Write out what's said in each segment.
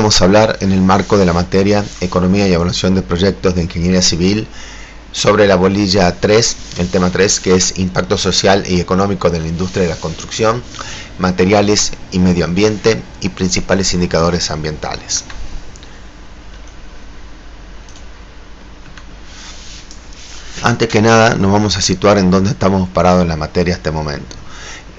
vamos a hablar en el marco de la materia Economía y Evaluación de Proyectos de Ingeniería Civil sobre la bolilla 3, el tema 3, que es Impacto Social y Económico de la Industria de la Construcción, Materiales y Medio Ambiente y Principales Indicadores Ambientales. Antes que nada, nos vamos a situar en dónde estamos parados en la materia hasta el momento.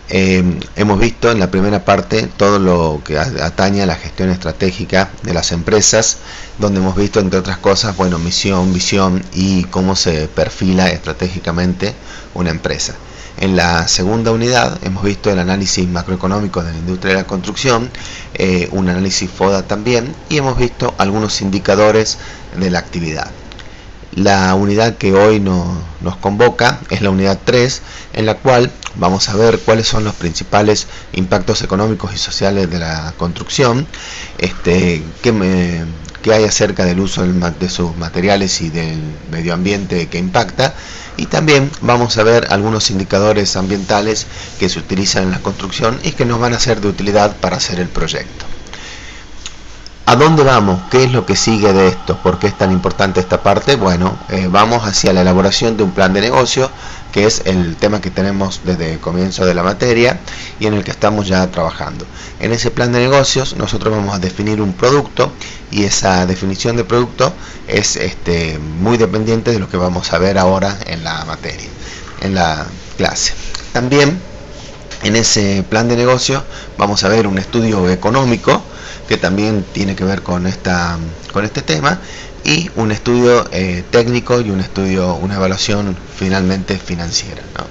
Hemos visto en la primera parte todo lo que atañe a la gestión estratégica de las empresas, donde hemos visto, entre otras cosas, bueno, misión, visión y cómo se perfila estratégicamente una empresa. En la segunda unidad hemos visto el análisis macroeconómico de la industria de la construcción, un análisis FODA también, y hemos visto algunos indicadores de la actividad. La unidad que hoy nos convoca es la unidad 3, en la cual vamos a ver cuáles son los principales impactos económicos y sociales de la construcción, qué hay acerca del uso de sus materiales y del medio ambiente que impacta, y también vamos a ver algunos indicadores ambientales que se utilizan en la construcción y que nos van a ser de utilidad para hacer el proyecto. ¿A dónde vamos? ¿Qué es lo que sigue de esto? ¿Por qué es tan importante esta parte? Bueno, vamos hacia la elaboración de un plan de negocio, que es el tema que tenemos desde el comienzo de la materia y en el que estamos ya trabajando. En ese plan de negocios nosotros vamos a definir un producto, y esa definición de producto es muy dependiente de lo que vamos a ver ahora en la materia, en la clase. También en ese plan de negocio vamos a ver un estudio económico que también tiene que ver con este tema, y un estudio técnico y una evaluación finalmente financiera, ¿no?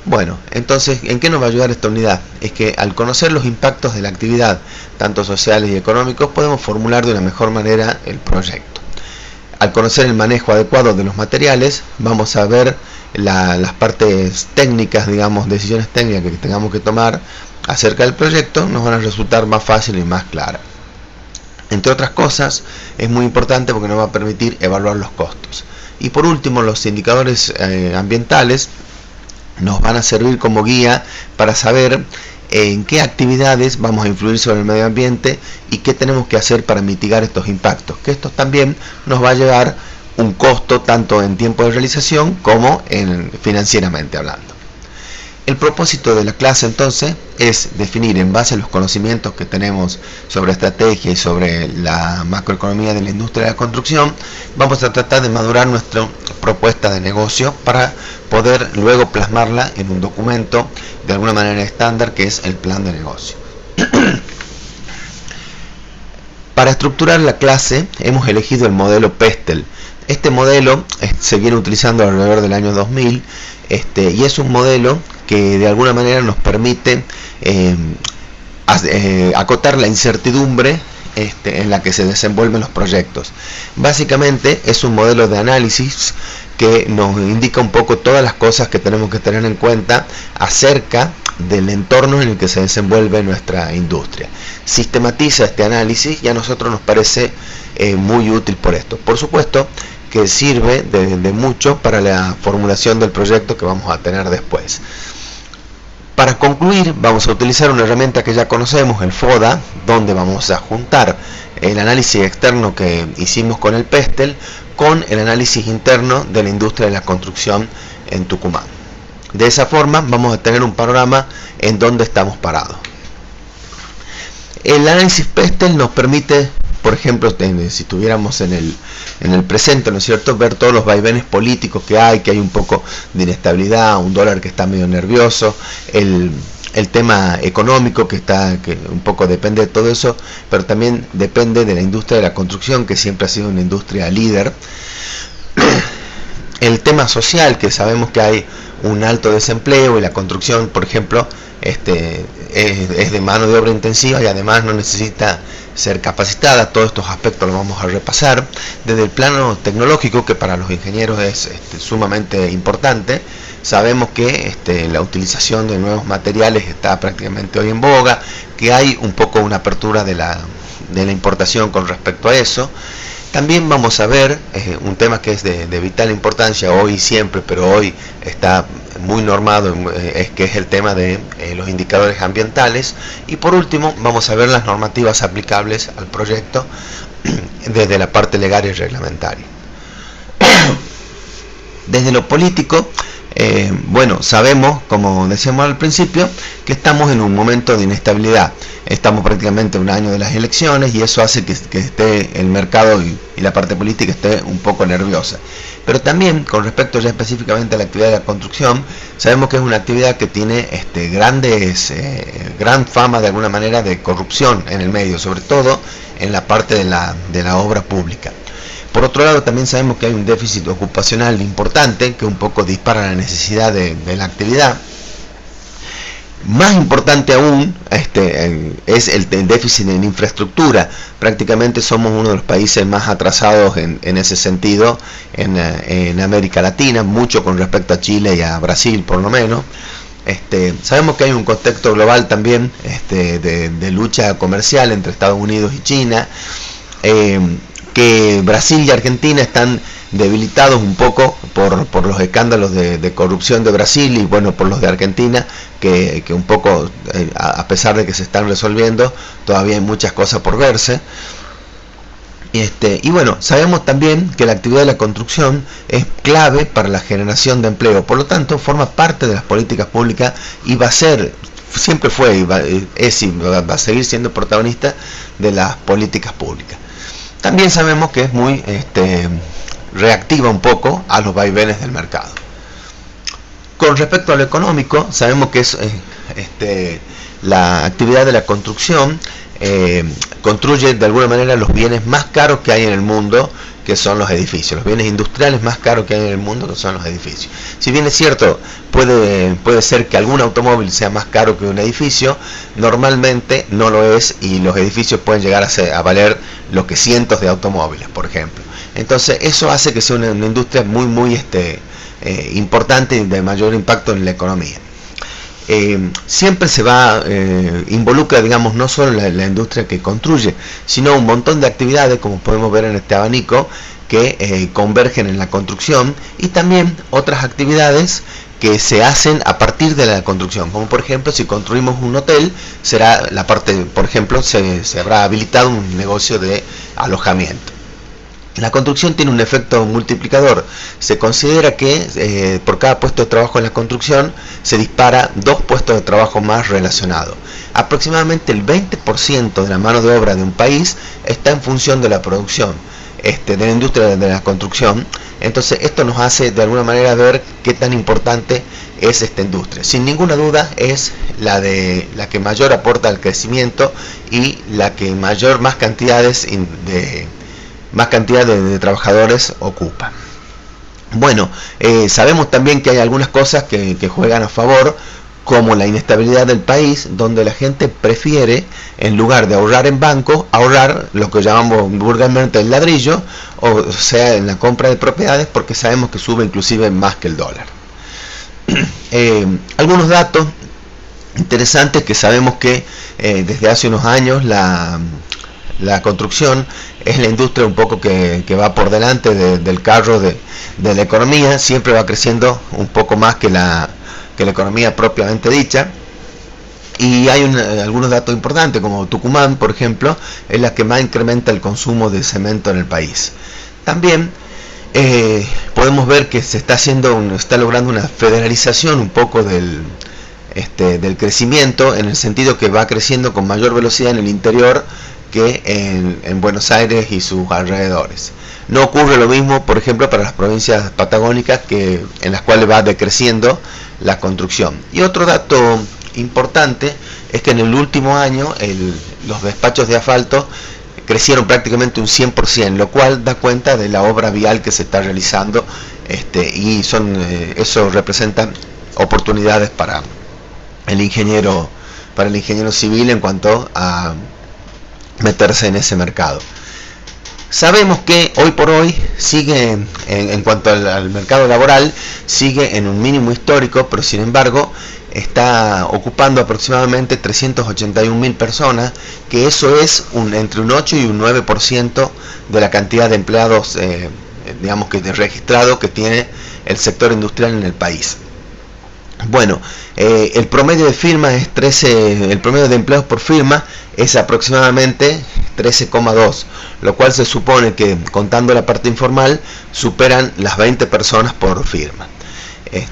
Bueno, entonces, ¿en qué nos va a ayudar esta unidad? Es que al conocer los impactos de la actividad, tanto sociales y económicos, podemos formular de una mejor manera el proyecto. Al conocer el manejo adecuado de los materiales, vamos a ver las partes técnicas, digamos, decisiones técnicas que tengamos que tomar acerca del proyecto, nos van a resultar más fáciles y más claras. Entre otras cosas, es muy importante porque nos va a permitir evaluar los costos. Y por último, los indicadores ambientales nos van a servir como guía para saber en qué actividades vamos a influir sobre el medio ambiente y qué tenemos que hacer para mitigar estos impactos, que esto también nos va a llevar un costo tanto en tiempo de realización como financieramente hablando. El propósito de la clase entonces es definir, en base a los conocimientos que tenemos sobre estrategia y sobre la macroeconomía de la industria de la construcción, vamos a tratar de madurar nuestra propuesta de negocio para poder luego plasmarla en un documento de alguna manera estándar, que es el plan de negocio. Para estructurar la clase hemos elegido el modelo Pestel. Este modelo se viene utilizando alrededor del año 2000 y es un modelo que de alguna manera nos permite acotar la incertidumbre en la que se desenvuelven los proyectos. Básicamente es un modelo de análisis que nos indica un poco todas las cosas que tenemos que tener en cuenta acerca del entorno en el que se desenvuelve nuestra industria. Sistematiza este análisis y a nosotros nos parece muy útil por esto. Por supuesto que sirve de mucho para la formulación del proyecto que vamos a tener después. Para concluir, vamos a utilizar una herramienta que ya conocemos, el FODA, donde vamos a juntar el análisis externo que hicimos con el Pestel con el análisis interno de la industria de la construcción en Tucumán. De esa forma vamos a tener un panorama en donde estamos parados. El análisis Pestel nos permite, por ejemplo, si estuviéramos en el presente, ¿no es cierto?, ver todos los vaivenes políticos que hay un poco de inestabilidad, un dólar que está medio nervioso, el tema económico que un poco depende de todo eso, pero también depende de la industria de la construcción, que siempre ha sido una industria líder. El tema social, que sabemos que hay un alto desempleo y la construcción, por ejemplo, es de mano de obra intensiva y además no necesita ser capacitada. Todos estos aspectos los vamos a repasar. Desde el plano tecnológico, que para los ingenieros es sumamente importante, sabemos que la utilización de nuevos materiales está prácticamente hoy en boga, que hay un poco una apertura de la importación con respecto a eso. También vamos a ver un tema que es de vital importancia hoy y siempre, pero hoy está muy normado, es que es el tema de los indicadores ambientales. Y por último vamos a ver las normativas aplicables al proyecto desde la parte legal y reglamentaria. Desde lo político, bueno, sabemos, como decíamos al principio, que estamos en un momento de inestabilidad. Estamos prácticamente a un año de las elecciones y eso hace que esté el mercado y la parte política esté un poco nerviosa. Pero también, con respecto ya específicamente a la actividad de la construcción, sabemos que es una actividad que tiene gran fama de alguna manera de corrupción en el medio, sobre todo en la parte de la obra pública. Por otro lado, también sabemos que hay un déficit ocupacional importante que un poco dispara la necesidad de la actividad. Más importante aún es el déficit en infraestructura. Prácticamente somos uno de los países más atrasados en ese sentido en América Latina, mucho con respecto a Chile y a Brasil por lo menos. Sabemos que hay un contexto global también de lucha comercial entre Estados Unidos y China, que Brasil y Argentina están debilitados un poco por los escándalos de corrupción de Brasil y bueno, por los de Argentina, que un poco, a pesar de que se están resolviendo, todavía hay muchas cosas por verse. Y bueno, sabemos también que la actividad de la construcción es clave para la generación de empleo, por lo tanto forma parte de las políticas públicas y va a ser, siempre fue y va a seguir siendo protagonista de las políticas públicas. También sabemos que es muy reactiva un poco a los vaivenes del mercado. Con respecto a lo económico, sabemos que es la actividad de la construcción construye de alguna manera los bienes más caros que hay en el mundo, que son los edificios, los bienes industriales más caros que hay en el mundo, que son los edificios. Si bien es cierto, puede ser que algún automóvil sea más caro que un edificio, normalmente no lo es y los edificios pueden llegar a valer lo que cientos de automóviles, por ejemplo. Entonces eso hace que sea una industria muy importante y de mayor impacto en la economía. Siempre se involucra, digamos, no solo la industria que construye, sino un montón de actividades, como podemos ver en este abanico, que convergen en la construcción, y también otras actividades que se hacen a partir de la construcción, como por ejemplo si construimos un hotel, será la parte, por ejemplo, se habrá habilitado un negocio de alojamiento. La construcción tiene un efecto multiplicador. Se considera que por cada puesto de trabajo en la construcción se dispara 2 puestos de trabajo más relacionados. Aproximadamente el 20% de la mano de obra de un país está en función de la producción, de la industria de la construcción. Entonces esto nos hace de alguna manera ver qué tan importante es esta industria. Sin ninguna duda es la que mayor aporta al crecimiento y la que más cantidad de trabajadores ocupa. Bueno, sabemos también que hay algunas cosas que juegan a favor, como la inestabilidad del país, donde la gente prefiere, en lugar de ahorrar en banco, ahorrar lo que llamamos vulgarmente el ladrillo, o sea, en la compra de propiedades, porque sabemos que sube inclusive más que el dólar. Algunos datos interesantes que sabemos que desde hace unos años la construcción es la industria un poco que va por delante del carro de la economía, siempre va creciendo un poco más que la economía propiamente dicha, y hay algunos datos importantes, como Tucumán, por ejemplo, es la que más incrementa el consumo de cemento en el país. También podemos ver que se está logrando una federalización un poco del crecimiento, en el sentido que va creciendo con mayor velocidad en el interior que en Buenos Aires y sus alrededores. No ocurre lo mismo, por ejemplo, para las provincias patagónicas, en las cuales va decreciendo la construcción. Y otro dato importante es que en el último año los despachos de asfalto crecieron prácticamente un 100%, lo cual da cuenta de la obra vial que se está realizando, y eso representa oportunidades para el ingeniero civil en cuanto a meterse en ese mercado. Sabemos que hoy por hoy sigue, en cuanto al mercado laboral, sigue en un mínimo histórico, pero sin embargo está ocupando aproximadamente 381.000 personas, que eso es entre un 8 y un 9% de la cantidad de empleados, digamos que registrado que tiene el sector industrial en el país. Bueno, el promedio de firmas es 13, el promedio de empleados por firma es aproximadamente 13,2, lo cual se supone que, contando la parte informal, superan las 20 personas por firma.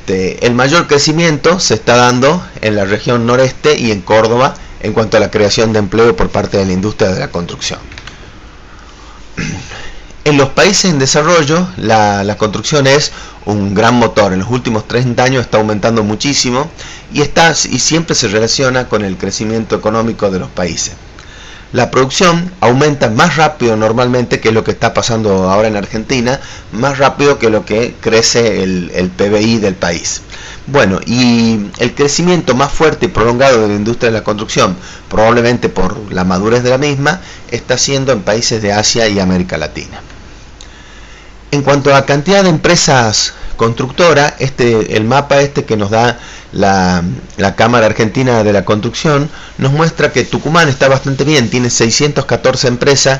El mayor crecimiento se está dando en la región noreste y en Córdoba en cuanto a la creación de empleo por parte de la industria de la construcción. En los países en desarrollo, la construcción es un gran motor. En los últimos 30 años está aumentando muchísimo y siempre se relaciona con el crecimiento económico de los países. La producción aumenta más rápido normalmente, que es lo que está pasando ahora en Argentina, más rápido que lo que crece el PBI del país. Bueno, y el crecimiento más fuerte y prolongado de la industria de la construcción, probablemente por la madurez de la misma, está siendo en países de Asia y América Latina. En cuanto a cantidad de empresas constructoras, el mapa que nos da la Cámara Argentina de la Construcción nos muestra que Tucumán está bastante bien, tiene 614 empresas,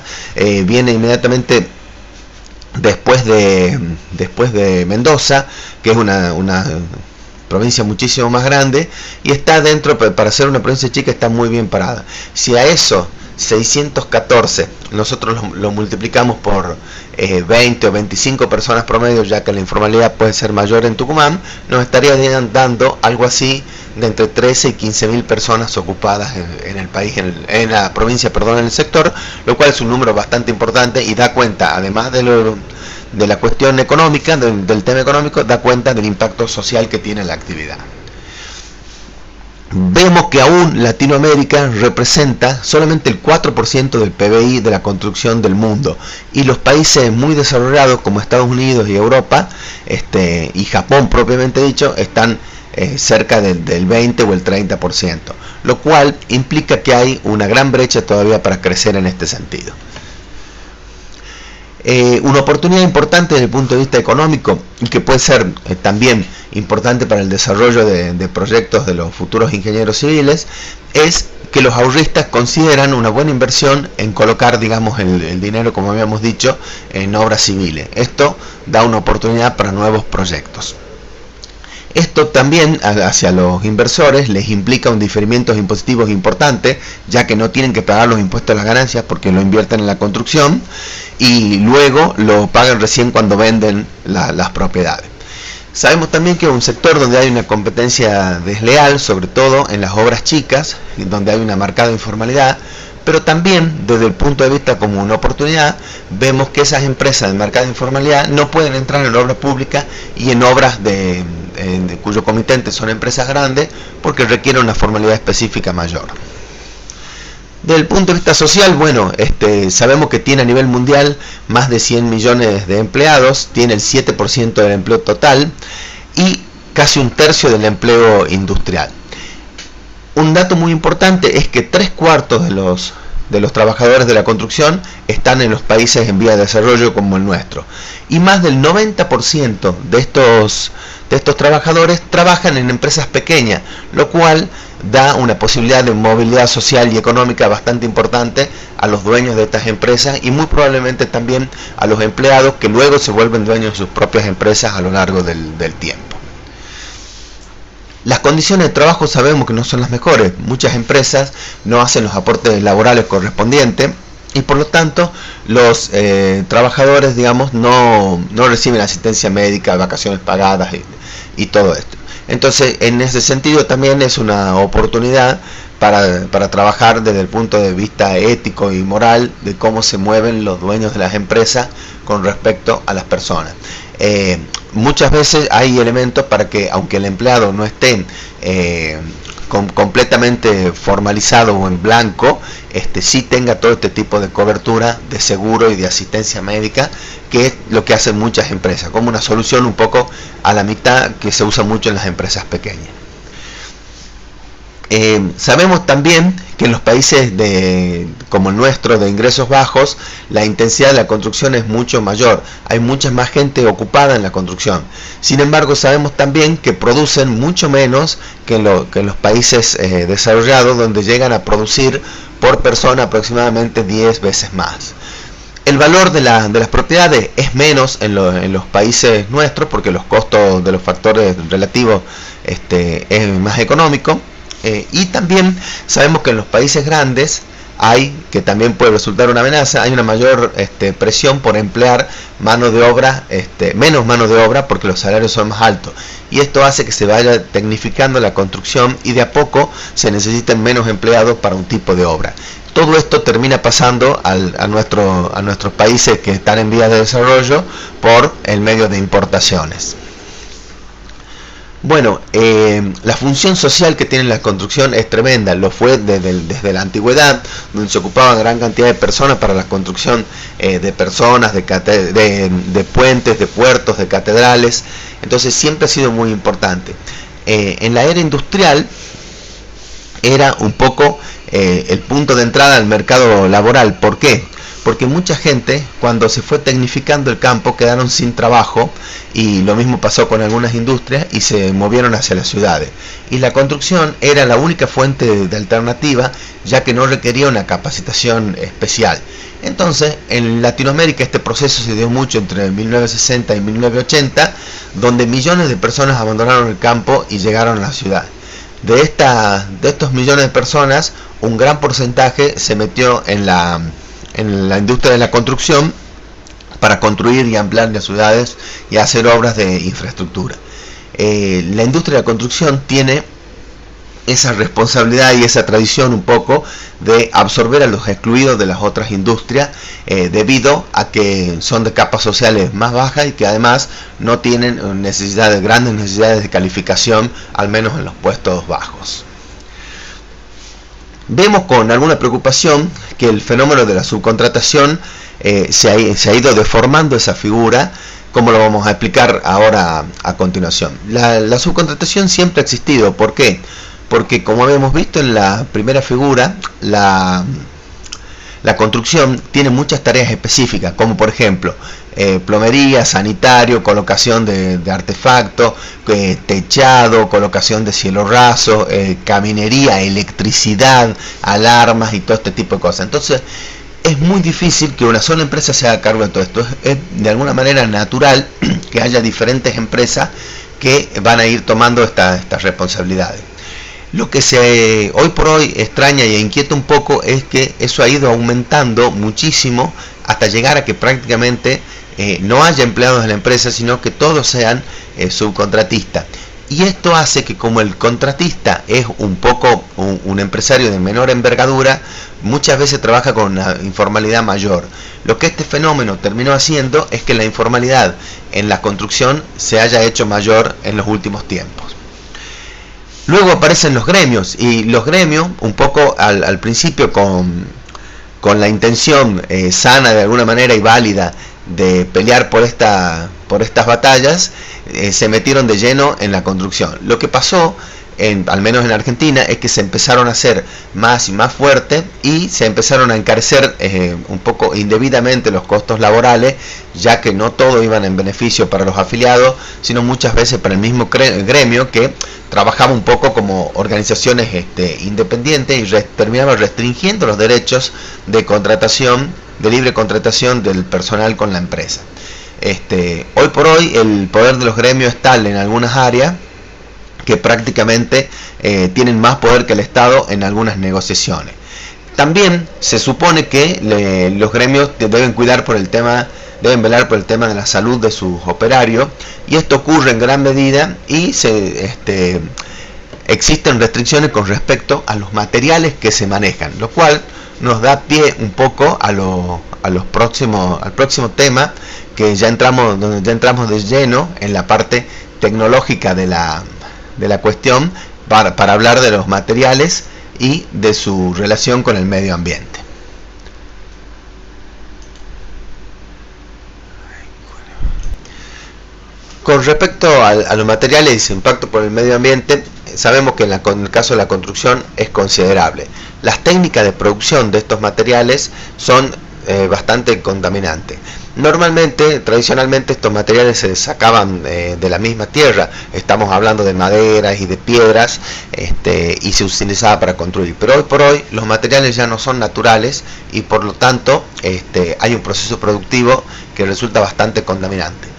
viene inmediatamente después de Mendoza, que es una provincia muchísimo más grande, y está dentro, para ser una provincia chica, está muy bien parada. Si a eso 614 nosotros lo multiplicamos por 20 o 25 personas promedio, ya que la informalidad puede ser mayor en Tucumán, nos estaría dando algo así de entre 13 y 15 mil personas ocupadas en el país, en la provincia, perdón, en el sector, lo cual es un número bastante importante y da cuenta, además de la cuestión económica, del tema económico, da cuenta del impacto social que tiene la actividad. Vemos que aún Latinoamérica representa solamente el 4% del PBI de la construcción del mundo, y los países muy desarrollados como Estados Unidos y Europa, y Japón propiamente dicho, están cerca del 20 o el 30%, lo cual implica que hay una gran brecha todavía para crecer en este sentido. Una oportunidad importante desde el punto de vista económico, y que puede ser también importante para el desarrollo de proyectos de los futuros ingenieros civiles, es que los ahorristas consideran una buena inversión en colocar, digamos, el dinero, como habíamos dicho, en obras civiles. Esto da una oportunidad para nuevos proyectos. Esto también hacia los inversores les implica un diferimiento impositivos importante, ya que no tienen que pagar los impuestos a las ganancias porque lo invierten en la construcción y luego lo pagan recién cuando venden las propiedades. Sabemos también que es un sector donde hay una competencia desleal, sobre todo en las obras chicas, donde hay una marcada informalidad, pero también desde el punto de vista como una oportunidad, vemos que esas empresas de marcada informalidad no pueden entrar en obra pública y en obras cuyo comitente son empresas grandes, porque requiere una formalidad específica mayor. Desde el punto de vista social, bueno, sabemos que tiene a nivel mundial más de 100 millones de empleados, tiene el 7% del empleo total y casi un tercio del empleo industrial. Un dato muy importante es que 3/4 de los trabajadores de la construcción están en los países en vía de desarrollo como el nuestro, y más del 90% de estos trabajadores trabajan en empresas pequeñas, lo cual da una posibilidad de movilidad social y económica bastante importante a los dueños de estas empresas y muy probablemente también a los empleados, que luego se vuelven dueños de sus propias empresas a lo largo del tiempo. Las condiciones de trabajo sabemos que no son las mejores. Muchas empresas no hacen los aportes laborales correspondientes y por lo tanto los trabajadores, digamos, no reciben asistencia médica, vacaciones pagadas y todo esto. Entonces, en ese sentido también es una oportunidad para trabajar desde el punto de vista ético y moral de cómo se mueven los dueños de las empresas con respecto a las personas. Muchas veces hay elementos para que, aunque el empleado no esté completamente formalizado o en blanco, sí tenga todo este tipo de cobertura de seguro y de asistencia médica, que es lo que hacen muchas empresas, como una solución un poco a la mitad que se usa mucho en las empresas pequeñas. Sabemos también que en los países como el nuestro, de ingresos bajos, la intensidad de la construcción es mucho mayor, hay mucha más gente ocupada en la construcción. Sin embargo, sabemos también que producen mucho menos que en los países desarrollados, donde llegan a producir por persona aproximadamente 10 veces más. El valor de las propiedades es menos en los países nuestros porque los costos de los factores relativos es más económico, y también sabemos que en los países grandes hay, que también puede resultar una amenaza, hay una mayor presión por emplear mano de obra, menos mano de obra porque los salarios son más altos, y esto hace que se vaya tecnificando la construcción y de a poco se necesiten menos empleados para un tipo de obra. Todo esto termina pasando a nuestros países que están en vías de desarrollo por el medio de importaciones. Bueno, la función social que tiene la construcción es tremenda, lo fue desde la antigüedad, donde se ocupaban gran cantidad de personas para la construcción de personas, de puentes, de puertos, de catedrales, entonces siempre ha sido muy importante. En la era industrial era un poco el punto de entrada al mercado laboral. ¿Por qué? Porque mucha gente, cuando se fue tecnificando el campo, quedaron sin trabajo, y lo mismo pasó con algunas industrias y se movieron hacia las ciudades. Y la construcción era la única fuente de alternativa, ya que no requería una capacitación especial. Entonces, en Latinoamérica este proceso se dio mucho entre 1960 y 1980, donde millones de personas abandonaron el campo y llegaron a la ciudad. De estos millones de personas, un gran porcentaje se metió en la industria de la construcción para construir y ampliar las ciudades y hacer obras de infraestructura. La industria de la construcción tiene esa responsabilidad y esa tradición un poco de absorber a los excluidos de las otras industrias, debido a que son de capas sociales más bajas y que además no tienen grandes necesidades de calificación, al menos en los puestos bajos. Vemos con alguna preocupación que el fenómeno de la subcontratación se ha ido deformando esa figura, como lo vamos a explicar ahora a continuación. La subcontratación siempre ha existido. ¿Por qué? Porque, como habíamos visto en la primera figura, la construcción tiene muchas tareas específicas, como por ejemplo plomería, sanitario, colocación de artefactos, techado, colocación de cielo raso, caminería, electricidad, alarmas y todo este tipo de cosas. Entonces es muy difícil que una sola empresa se haga cargo de todo esto. Es de alguna manera natural que haya diferentes empresas que van a ir tomando estas responsabilidades. Lo que hoy por hoy extraña e inquieta un poco es que eso ha ido aumentando muchísimo hasta llegar a que prácticamente no haya empleados en la empresa, sino que todos sean subcontratistas. Y esto hace que, como el contratista es un poco un empresario de menor envergadura, muchas veces trabaja con una informalidad mayor. Lo que este fenómeno terminó haciendo es que la informalidad en la construcción se haya hecho mayor en los últimos tiempos. Luego aparecen los gremios, y los gremios, un poco al principio con la intención sana de alguna manera y válida de pelear por estas batallas, se metieron de lleno en la construcción. Lo que pasó, al menos en Argentina, es que se empezaron a hacer más y más fuertes y se empezaron a encarecer un poco indebidamente los costos laborales, ya que no todo iban en beneficio para los afiliados, sino muchas veces para el mismo gremio, que trabajaba un poco como organizaciones independientes, y terminaba restringiendo los derechos de contratación, de libre contratación del personal con la empresa. Hoy por hoy el poder de los gremios es tal en algunas áreas que prácticamente tienen más poder que el Estado en algunas negociaciones. También se supone que los gremios deben velar por el tema de la salud de sus operarios, y esto ocurre en gran medida, y existen restricciones con respecto a los materiales que se manejan, lo cual nos da pie un poco al próximo tema, que donde ya entramos de lleno en la parte tecnológica de la cuestión, para hablar de los materiales y de su relación con el medio ambiente. Con respecto a los materiales y su impacto por el medio ambiente, sabemos que en el caso de la construcción es considerable. Las técnicas de producción de estos materiales son bastante contaminantes. Normalmente, tradicionalmente, estos materiales se sacaban de la misma tierra. Estamos hablando de maderas y de piedras, y se utilizaba para construir. Pero hoy por hoy los materiales ya no son naturales y por lo tanto hay un proceso productivo que resulta bastante contaminante.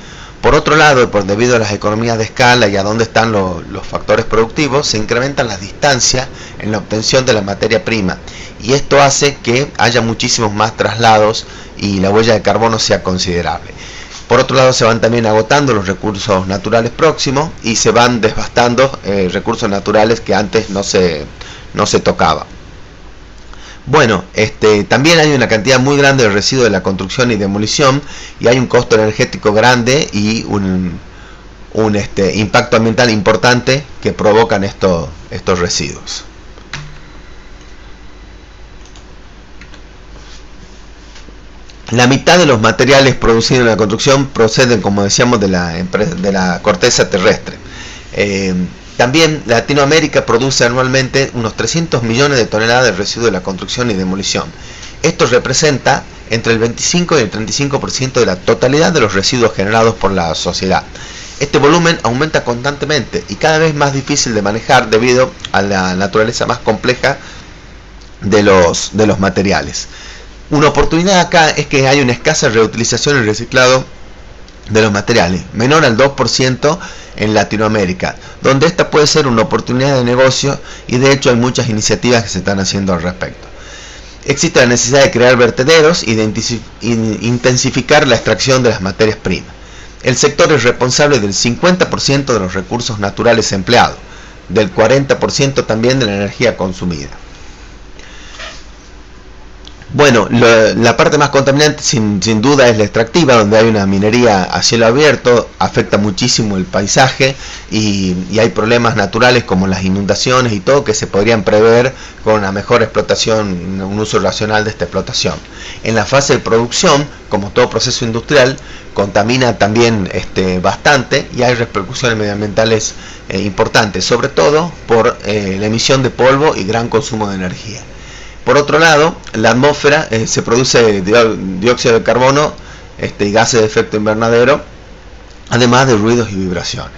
Por otro lado, debido a las economías de escala y a dónde están los factores productivos, se incrementan las distancias en la obtención de la materia prima, y esto hace que haya muchísimos más traslados y la huella de carbono sea considerable. Por otro lado, se van también agotando los recursos naturales próximos y se van devastando recursos naturales que antes no se tocaban. Bueno, también hay una cantidad muy grande de residuos de la construcción y demolición, y hay un costo energético grande y un impacto ambiental importante que provocan estos residuos. La mitad de los materiales producidos en la construcción proceden, como decíamos, de la corteza terrestre. También Latinoamérica produce anualmente unos 300 millones de toneladas de residuos de la construcción y demolición. Esto representa entre el 25 y el 35% de la totalidad de los residuos generados por la sociedad. Este volumen aumenta constantemente y cada vez más difícil de manejar debido a la naturaleza más compleja de los materiales. Una oportunidad acá es que hay una escasa reutilización y reciclado de los materiales, menor al 2% en Latinoamérica, donde esta puede ser una oportunidad de negocio, y de hecho hay muchas iniciativas que se están haciendo al respecto. Existe la necesidad de crear vertederos y de intensificar la extracción de las materias primas. El sector es responsable del 50% de los recursos naturales empleados, del 40% también de la energía consumida. Bueno, la parte más contaminante sin duda es la extractiva, donde hay una minería a cielo abierto, afecta muchísimo el paisaje y hay problemas naturales como las inundaciones y todo que se podrían prever con una mejor explotación, un uso racional de esta explotación. En la fase de producción, como todo proceso industrial, contamina también bastante, y hay repercusiones medioambientales importantes, sobre todo por la emisión de polvo y gran consumo de energía. Por otro lado, la atmósfera se produce dióxido de carbono y gases de efecto invernadero, además de ruidos y vibraciones.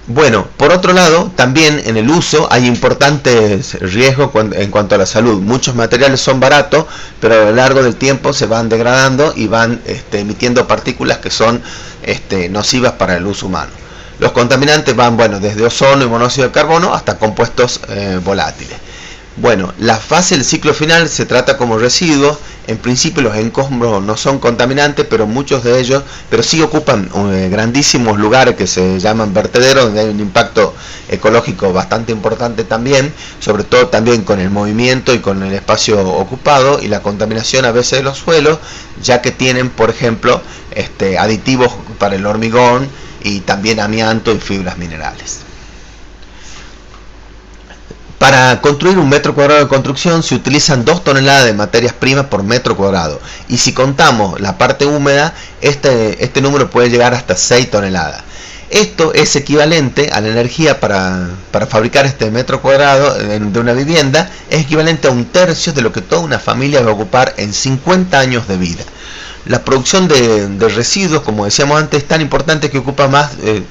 Bueno, por otro lado, también en el uso hay importantes riesgos en cuanto a la salud. Muchos materiales son baratos, pero a lo largo del tiempo se van degradando y van emitiendo partículas que son nocivas para el uso humano. Los contaminantes van, desde ozono y monóxido de carbono hasta compuestos volátiles. Bueno, la fase del ciclo final se trata como residuos. En principio los escombros no son contaminantes, pero muchos de ellos, sí ocupan grandísimos lugares que se llaman vertederos, donde hay un impacto ecológico bastante importante también, sobre todo también con el movimiento y con el espacio ocupado y la contaminación a veces de los suelos, ya que tienen, por ejemplo, aditivos para el hormigón y también amianto y fibras minerales. Para construir un metro cuadrado de construcción se utilizan 2 toneladas de materias primas por metro cuadrado, y si contamos la parte húmeda, este número puede llegar hasta 6 toneladas. Esto es equivalente a la energía para fabricar este metro cuadrado de una vivienda, es equivalente a 1/3 de lo que toda una familia va a ocupar en 50 años de vida. La producción de residuos, como decíamos antes, es tan importante que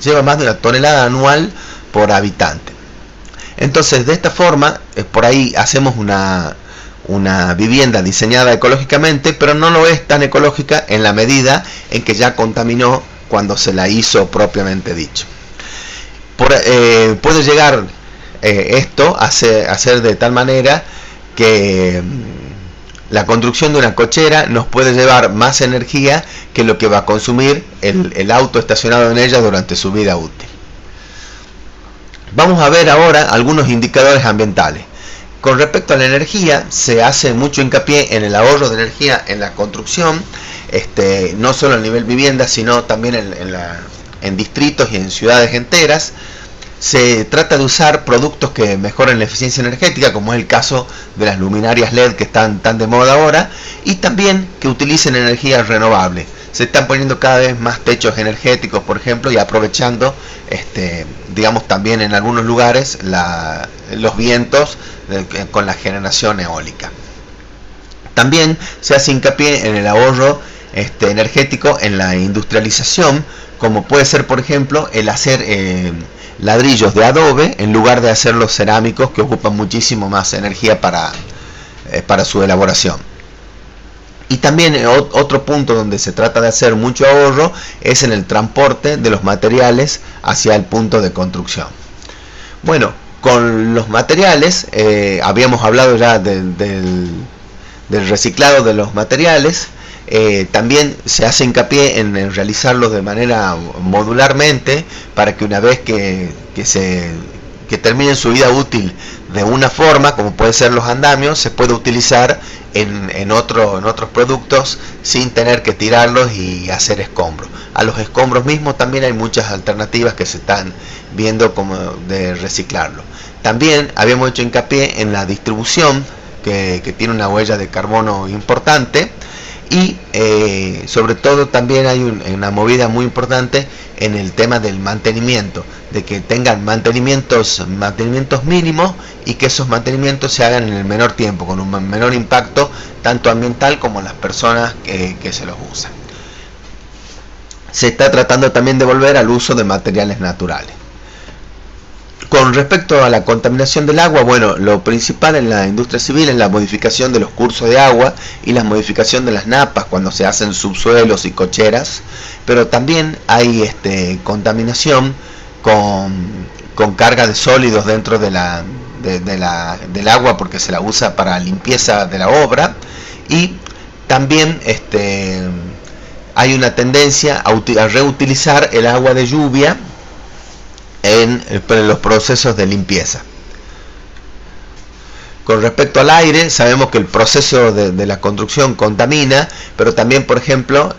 lleva más de 1 tonelada anual por habitante. Entonces, de esta forma, por ahí hacemos una vivienda diseñada ecológicamente, pero no lo es tan ecológica en la medida en que ya contaminó cuando se la hizo propiamente dicho. Puede llegar esto a ser de tal manera que la construcción de una cochera nos puede llevar más energía que lo que va a consumir el auto estacionado en ella durante su vida útil. Vamos a ver ahora algunos indicadores ambientales. Con respecto a la energía, se hace mucho hincapié en el ahorro de energía en la construcción, no solo a nivel vivienda, sino también en distritos y en ciudades enteras. Se trata de usar productos que mejoren la eficiencia energética, como es el caso de las luminarias LED que están tan de moda ahora, y también que utilicen energías renovables. Se están poniendo cada vez más techos energéticos, por ejemplo, y aprovechando, digamos, también en algunos lugares los vientos con la generación eólica. También se hace hincapié en el ahorro energético en la industrialización, como puede ser, por ejemplo, el hacer ladrillos de adobe en lugar de hacer los cerámicos, que ocupan muchísimo más energía para su elaboración. Y también otro punto donde se trata de hacer mucho ahorro es en el transporte de los materiales hacia el punto de construcción. Bueno, con los materiales, habíamos hablado ya del reciclado de los materiales. También se hace hincapié en realizarlos de manera modularmente, para que una vez que terminen su vida útil de una forma, como puede ser los andamios, se puede utilizar en otros productos sin tener que tirarlos y hacer escombros. A los escombros mismos también hay muchas alternativas que se están viendo como de reciclarlo. También habíamos hecho hincapié en la distribución, que tiene una huella de carbono importante, y sobre todo también hay una movida muy importante en el tema del mantenimiento, de que tengan mantenimientos mínimos, y que esos mantenimientos se hagan en el menor tiempo, con un menor impacto tanto ambiental como las personas que se los usan. Se está tratando también de volver al uso de materiales naturales. Con respecto a la contaminación del agua, bueno, lo principal en la industria civil es la modificación de los cursos de agua y la modificación de las napas cuando se hacen subsuelos y cocheras, pero también hay contaminación con carga de sólidos dentro del agua, porque se la usa para limpieza de la obra, y también hay una tendencia a reutilizar el agua de lluvia en los procesos de limpieza. Con respecto al aire, sabemos que el proceso de la construcción contamina, pero también, por ejemplo,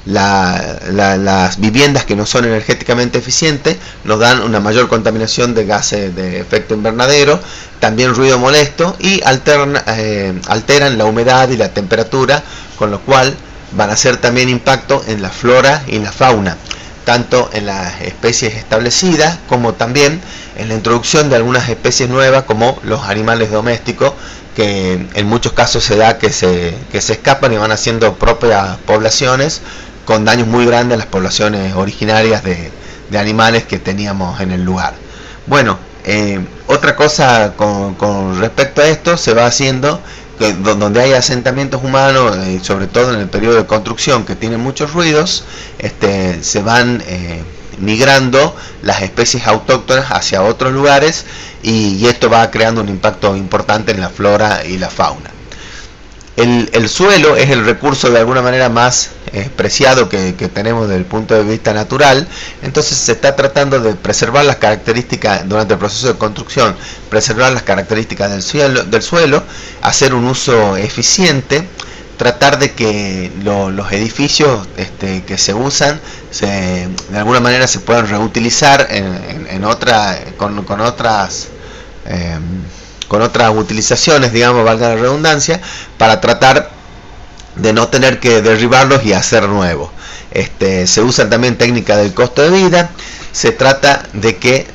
las viviendas que no son energéticamente eficientes nos dan una mayor contaminación de gases de efecto invernadero, también ruido molesto, y alteran la humedad y la temperatura, con lo cual van a hacer también impacto en la flora y la fauna, tanto en las especies establecidas como también en la introducción de algunas especies nuevas, como los animales domésticos, que en muchos casos se da que se escapan y van haciendo propias poblaciones, con daños muy grandes a las poblaciones originarias de animales que teníamos en el lugar. Bueno, otra cosa con respecto a esto, se va haciendo que donde hay asentamientos humanos, sobre todo en el periodo de construcción, que tienen muchos ruidos, se van migrando las especies autóctonas hacia otros lugares, y esto va creando un impacto importante en la flora y la fauna. El suelo es el recurso de alguna manera más preciado que tenemos desde el punto de vista natural. Entonces se está tratando de preservar las características durante el proceso de construcción, preservar las características del suelo, hacer un uso eficiente, tratar de que los edificios que se usan de alguna manera se puedan reutilizar con otras utilizaciones, digamos, valga la redundancia, para tratar de no tener que derribarlos y hacer nuevos. Se usan también técnicas del costo de vida. Se trata de que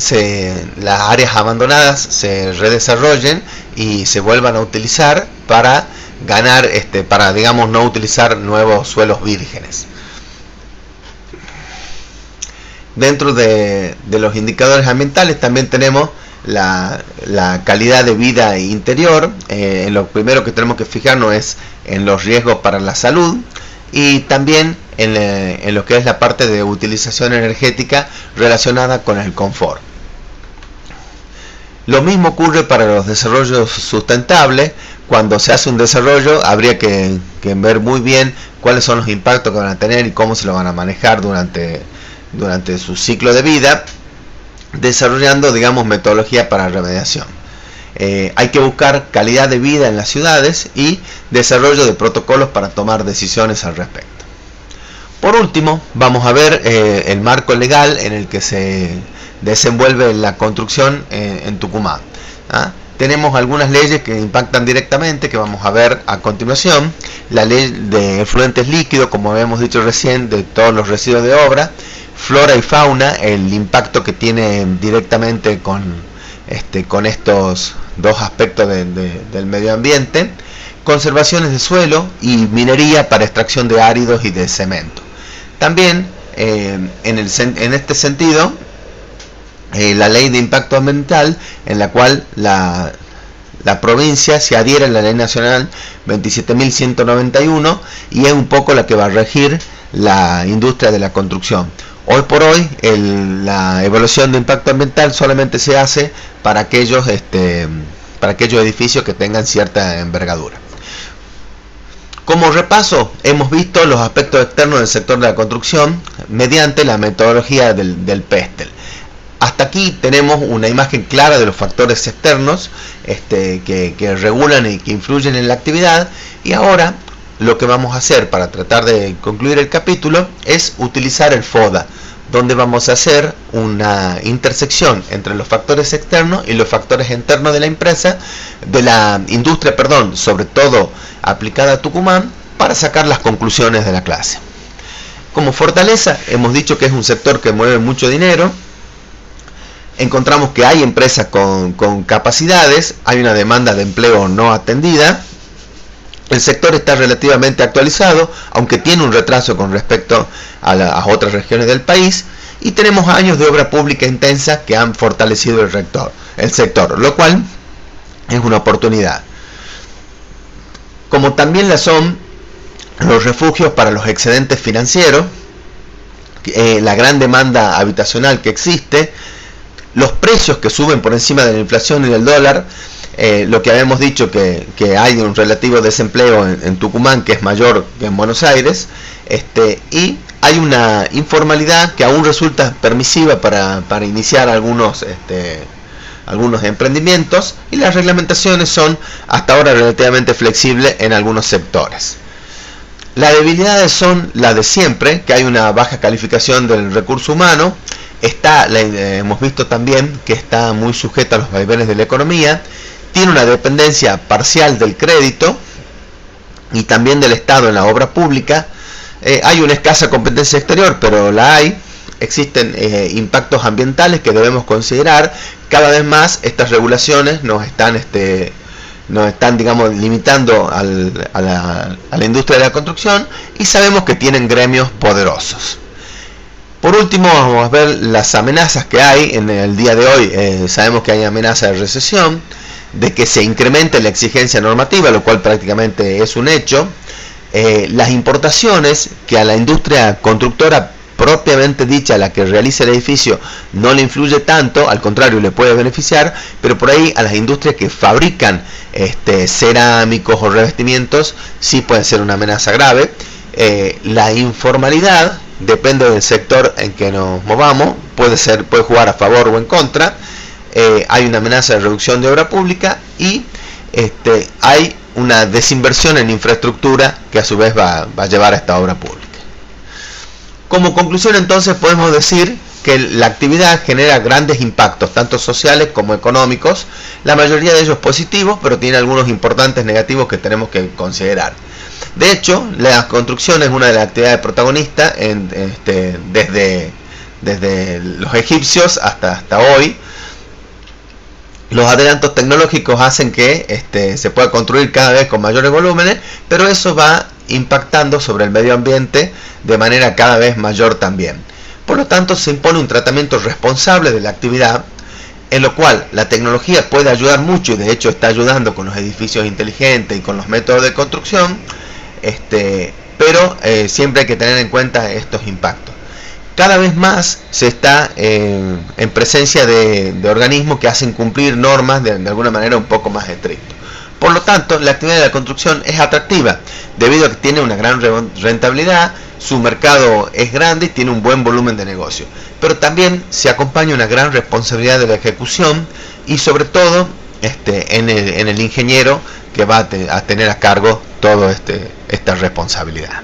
las áreas abandonadas se redesarrollen y se vuelvan a utilizar para ganar, para, digamos, no utilizar nuevos suelos vírgenes. Dentro de los indicadores ambientales también tenemos la calidad de vida interior. Lo primero que tenemos que fijarnos es en los riesgos para la salud, y también en lo que es la parte de utilización energética relacionada con el confort. Lo mismo ocurre para los desarrollos sustentables. Cuando se hace un desarrollo, habría que ver muy bien cuáles son los impactos que van a tener y cómo se lo van a manejar durante su ciclo de vida, desarrollando, digamos, metodología para remediación. Hay que buscar calidad de vida en las ciudades y desarrollo de protocolos para tomar decisiones al respecto. Por último, vamos a ver el marco legal en el que se desenvuelve la construcción en Tucumán. Tenemos algunas leyes que impactan directamente, que vamos a ver a continuación. La ley de efluentes líquidos, como habíamos dicho recién, de todos los residuos de obra. Flora y fauna, el impacto que tiene directamente con estos dos aspectos del medio ambiente, conservaciones de suelo y minería para extracción de áridos y de cemento. También en este sentido, la ley de impacto ambiental, en la cual la provincia se adhiere a la ley nacional 27.191 y es un poco la que va a regir la industria de la construcción. Hoy por hoy la evaluación de impacto ambiental solamente se hace para aquellos edificios que tengan cierta envergadura. Como repaso, hemos visto los aspectos externos del sector de la construcción mediante la metodología del PESTEL. Hasta aquí tenemos una imagen clara de los factores externos que regulan y que influyen en la actividad, y ahora lo que vamos a hacer para tratar de concluir el capítulo es utilizar el FODA, donde vamos a hacer una intersección entre los factores externos y los factores internos de la industria, sobre todo aplicada a Tucumán, para sacar las conclusiones de la clase. Como fortaleza, hemos dicho que es un sector que mueve mucho dinero. Encontramos que hay empresas con capacidades, hay una demanda de empleo no atendida, el sector está relativamente actualizado, aunque tiene un retraso con respecto a otras regiones del país, y tenemos años de obra pública intensa que han fortalecido el sector, lo cual es una oportunidad. Como también la son los refugios para los excedentes financieros, la gran demanda habitacional que existe, los precios que suben por encima de la inflación y del dólar, lo que habíamos dicho que hay un relativo desempleo en Tucumán que es mayor que en Buenos Aires, y hay una informalidad que aún resulta permisiva para iniciar algunos emprendimientos, y las reglamentaciones son hasta ahora relativamente flexibles en algunos sectores. Las debilidades son las de siempre, que hay una baja calificación del recurso humano. Hemos visto también que está muy sujeta a los vaivenes de la economía, tiene una dependencia parcial del crédito y también del Estado en la obra pública. Hay una escasa competencia exterior, pero la hay. Existen impactos ambientales que debemos considerar. Cada vez más estas regulaciones nos están limitando a la industria de la construcción, y sabemos que tienen gremios poderosos. Por último, vamos a ver las amenazas que hay en el día de hoy. Sabemos que hay amenaza de recesión, de que se incremente la exigencia normativa, lo cual prácticamente es un hecho. Las importaciones, que a la industria constructora propiamente dicha, la que realiza el edificio, no le influye tanto, al contrario, le puede beneficiar, pero por ahí a las industrias que fabrican cerámicos o revestimientos sí puede ser una amenaza grave. La informalidad, depende del sector en que nos movamos, puede jugar a favor o en contra. Hay una amenaza de reducción de obra pública, y hay una desinversión en infraestructura que a su vez va a llevar a esta obra pública. Como conclusión, entonces, podemos decir que la actividad genera grandes impactos, tanto sociales como económicos, la mayoría de ellos positivos, pero tiene algunos importantes negativos que tenemos que considerar. De hecho, la construcción es una de las actividades protagonistas desde los egipcios hasta hoy. Los adelantos tecnológicos hacen que se pueda construir cada vez con mayores volúmenes, pero eso va impactando sobre el medio ambiente de manera cada vez mayor también. Por lo tanto, se impone un tratamiento responsable de la actividad, en lo cual la tecnología puede ayudar mucho, y de hecho está ayudando con los edificios inteligentes y con los métodos de construcción, pero siempre hay que tener en cuenta estos impactos. Cada vez más se está en presencia de organismos que hacen cumplir normas de alguna manera un poco más estrictas. Por lo tanto, la actividad de la construcción es atractiva debido a que tiene una gran rentabilidad, su mercado es grande y tiene un buen volumen de negocio. Pero también se acompaña una gran responsabilidad de la ejecución, y sobre todo en el ingeniero que va a tener a cargo toda esta responsabilidad.